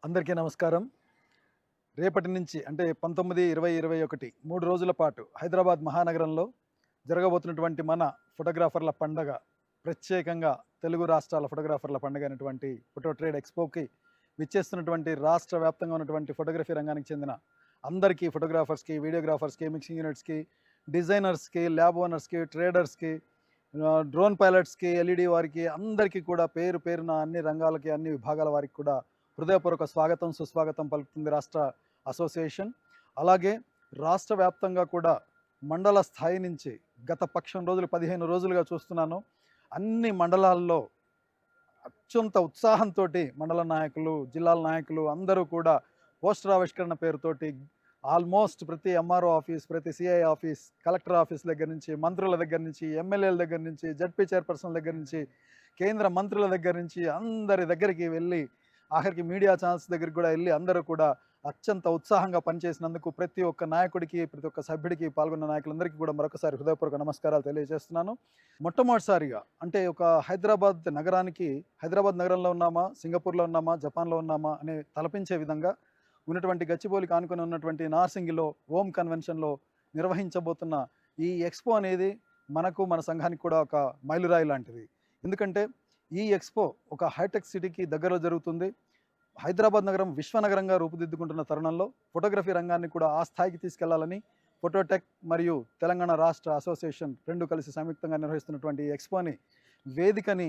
అందరికీ నమస్కారం. రేపటి నుంచి అంటే 19, 20, 21 3 రోజుల పాటు హైదరాబాద్ మహానగరంలో జరగబోతున్నటువంటి మన ఫోటోగ్రాఫర్ల పండగ, ప్రత్యేకంగా తెలుగు రాష్ట్రాల ఫోటోగ్రాఫర్ల పండుగ అయినటువంటి ఫోటో ట్రేడ్ ఎక్స్పోకి విచ్చేస్తున్నటువంటి రాష్ట్ర వ్యాప్తంగా ఉన్నటువంటి ఫోటోగ్రఫీ రంగానికి చెందిన అందరికీ, ఫోటోగ్రాఫర్స్కి, వీడియోగ్రాఫర్స్కి, మిక్సింగ్ యూనిట్స్కి, డిజైనర్స్కి, ల్యాబ్ ఓనర్స్కి, ట్రేడర్స్కి, డ్రోన్ పైలట్స్కి, ఎల్ఈడి వారికి అందరికీ కూడా పేరు పేరున అన్ని రంగాలకి, అన్ని విభాగాల వారికి కూడా హృదయపూర్వక స్వాగతం, సుస్వాగతం పలుకుతుంది రాష్ట్ర అసోసియేషన్. అలాగే రాష్ట్ర వ్యాప్తంగా కూడా మండల స్థాయి నుంచి గత పక్షం రోజులు 15 రోజులుగా చూస్తున్నాను. అన్ని మండలాల్లో అత్యంత ఉత్సాహంతో మండల నాయకులు, జిల్లాల నాయకులు అందరూ కూడా పోస్టర్ ఆవిష్కరణ పేరుతోటి ఆల్మోస్ట్ ప్రతి ఎంఆర్ఓ ఆఫీస్, ప్రతి సిఐ ఆఫీస్, కలెక్టర్ ఆఫీస్ దగ్గర నుంచి, మంత్రుల దగ్గర నుంచి, ఎమ్మెల్యేల దగ్గర నుంచి, జడ్పీ చైర్పర్సన్ దగ్గర నుంచి, కేంద్ర మంత్రుల దగ్గర నుంచి అందరి దగ్గరికి వెళ్ళి, ఆఖరికి మీడియా ఛానల్స్ దగ్గరికి కూడా వెళ్ళి అందరూ కూడా అత్యంత ఉత్సాహంగా పనిచేసినందుకు ప్రతి ఒక్క నాయకుడికి, ప్రతి ఒక్క సభ్యుడికి, పాల్గొన్న నాయకులందరికీ కూడా మరొకసారి హృదయపూర్వక నమస్కారాలు తెలియజేస్తున్నాను. మొట్టమొదటిసారిగా అంటే ఒక హైదరాబాద్ నగరంలో ఉన్నామా, సింగపూర్లో ఉన్నామా, జపాన్లో ఉన్నామా అని తలపించే విధంగా ఉన్నటువంటి గచ్చిబౌలికి ఆనుకొని ఉన్నటువంటి నార్సింగిలో ఓమ్ కన్వెన్షన్లో నిర్వహించబోతున్న ఈ ఎక్స్పో అనేది మనకు, మన సంఘానికి కూడా ఒక మైలురాయి లాంటిది. ఎందుకంటే ఈ ఎక్స్పో ఒక హైటెక్ సిటీకి దగ్గరలో జరుగుతుంది. హైదరాబాద్ నగరం విశ్వనగరంగా రూపుదిద్దుకుంటున్న తరుణంలో ఫోటోగ్రఫీ రంగాన్ని కూడా ఆ స్థాయికి తీసుకెళ్లాలని ఫోటోటెక్ మరియు తెలంగాణ రాష్ట్ర అసోసియేషన్ రెండు కలిసి సంయుక్తంగా నిర్వహిస్తున్నటువంటి ఈ ఎక్స్పోని, వేదికని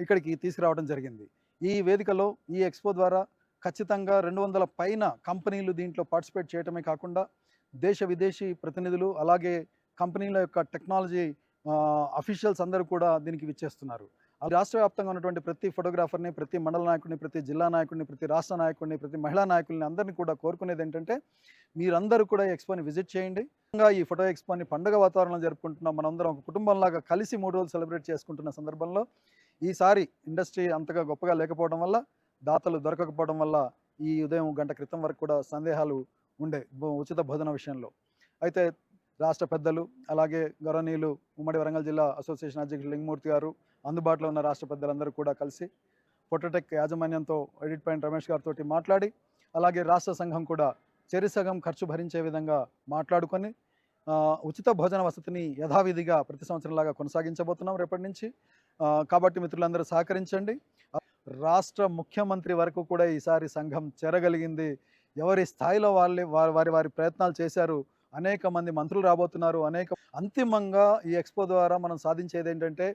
ఇక్కడికి తీసుకురావడం జరిగింది. ఈ వేదికలో ఈ ఎక్స్పో ద్వారా ఖచ్చితంగా 200 పైన కంపెనీలు దీంట్లో పార్టిసిపేట్ చేయటమే కాకుండా దేశ విదేశీ ప్రతినిధులు, అలాగే కంపెనీల యొక్క టెక్నాలజీ అఫీషియల్స్ అందరూ కూడా దీనికి విచ్చేస్తున్నారు. రాష్ట్ర వ్యాప్తంగా ఉన్నటువంటి ప్రతి ఫోటోగ్రాఫర్ని, ప్రతి మండల నాయకుడిని, ప్రతి జిల్లా నాయకుడిని, ప్రతి రాష్ట్ర నాయకుడిని, ప్రతి మహిళా నాయకుల్ని అందరినీ కూడా కోరుకునేది ఏంటంటే, మీరందరూ కూడా ఈ ఎక్స్పోని విజిట్ చేయండి. ఈ ఫోటో ఎక్స్పోని పండుగ వాతావరణంలో జరుపుకుంటున్నాం. మనందరం ఒక కుటుంబంలాగా కలిసి 3 రోజులు సెలబ్రేట్ చేసుకుంటున్న సందర్భంలో ఈసారి ఇండస్ట్రీ అంతగా గొప్పగా లేకపోవడం వల్ల, దాతలు దొరకకపోవడం వల్ల ఈ ఉదయం గంట క్రితం వరకు కూడా సందేహాలు ఉండే ఉచిత భోజన విషయంలో. అయితే రాష్ట్ర పెద్దలు, అలాగే గౌరవనీయులు ఉమ్మడి వరంగల్ జిల్లా అసోసియేషన్ అధ్యక్షులు లింగమూర్తి గారు, అందుబాటులో ఉన్న రాష్ట్ర పెద్దలందరూ కూడా కలిసి ఫోటోటెక్ యాజమాన్యంతో, ఎడిట్ పాయింట్ రమేష్ గారితో మాట్లాడి, అలాగే రాష్ట్ర సంఘం కూడా చెరిసగం ఖర్చు భరించే విధంగా మాట్లాడుకొని ఉచిత భోజన వసతిని యథావిధిగా ప్రతి సంవత్సరంలాగా కొనసాగించబోతున్నాం రేపటి నుంచి. కాబట్టి మిత్రులందరూ సహకరించండి. రాష్ట్ర ముఖ్యమంత్రి వరకు కూడా ఈసారి సంఘం చేరగలిగింది. ఎవరి స్థాయిలో వారి ప్రయత్నాలు చేశారు. అనేక మంది మంత్రులు రాబోతున్నారు. అంతిమంగా ఈ ఎక్స్పో ద్వారా మనం సాధించేది ఏంటంటే,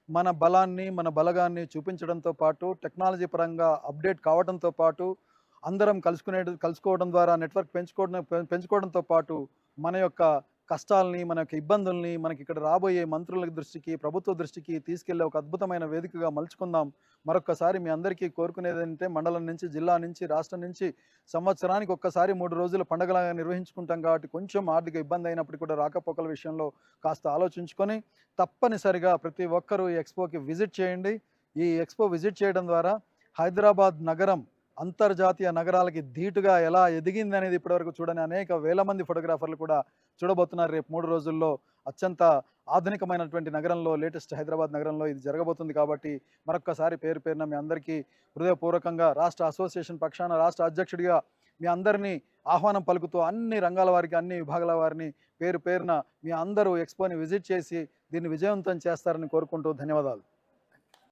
మన బలాన్ని, మన బలగాన్ని చూపించడంతో పాటు, టెక్నాలజీ పరంగా అప్డేట్ కావడంతో పాటు, అందరం కలుసుకోవడం ద్వారా నెట్వర్క్ పెంచుకోవడంతో పాటు, మన యొక్క కష్టాలని, మన యొక్క ఇబ్బందుల్ని మనకి ఇక్కడ రాబోయే మంత్రుల దృష్టికి, ప్రభుత్వ దృష్టికి తీసుకెళ్లే ఒక అద్భుతమైన వేదికగా మలుచుకుందాం. మరొక్కసారి మీ అందరికీ కోరుకునేది ఏంటంటే, మండలం నుంచి, జిల్లా నుంచి, రాష్ట్రం నుంచి సంవత్సరానికి ఒక్కసారి 3 రోజుల పండుగలాగా నిర్వహించుకుంటాం కాబట్టి కొంచెం ఆర్థిక ఇబ్బంది అయినప్పటికీ కూడా రాకపోకల విషయంలో కాస్త ఆలోచించుకొని తప్పనిసరిగా ప్రతి ఒక్కరూ ఈ ఎక్స్పోకి విజిట్ చేయండి. ఈ ఎక్స్పో విజిట్ చేయడం ద్వారా హైదరాబాద్ నగరం అంతర్జాతీయ నగరాలకి ధీటుగా ఎలా ఎదిగింది అనేది ఇప్పటివరకు చూడని అనేక వేల మంది ఫోటోగ్రాఫర్లు కూడా చూడబోతున్నారు. రేపు 3 రోజుల్లో అత్యంత ఆధునికమైనటువంటి నగరంలో, లేటెస్ట్ హైదరాబాద్ నగరంలో ఇది జరగబోతుంది. కాబట్టి మరొక్కసారి పేరు పేరున మీ అందరికీ హృదయపూర్వకంగా రాష్ట్ర అసోసియేషన్ పక్షాన రాష్ట్ర అధ్యక్షుడిగా మీ అందరినీ ఆహ్వానం పలుకుతూ, అన్ని రంగాల వారికి, అన్ని విభాగాల వారిని పేరు పేరున మీ అందరూ ఎక్స్పోని విజిట్ చేసి దీన్ని విజయవంతం చేస్తారని కోరుకుంటూ ధన్యవాదాలు.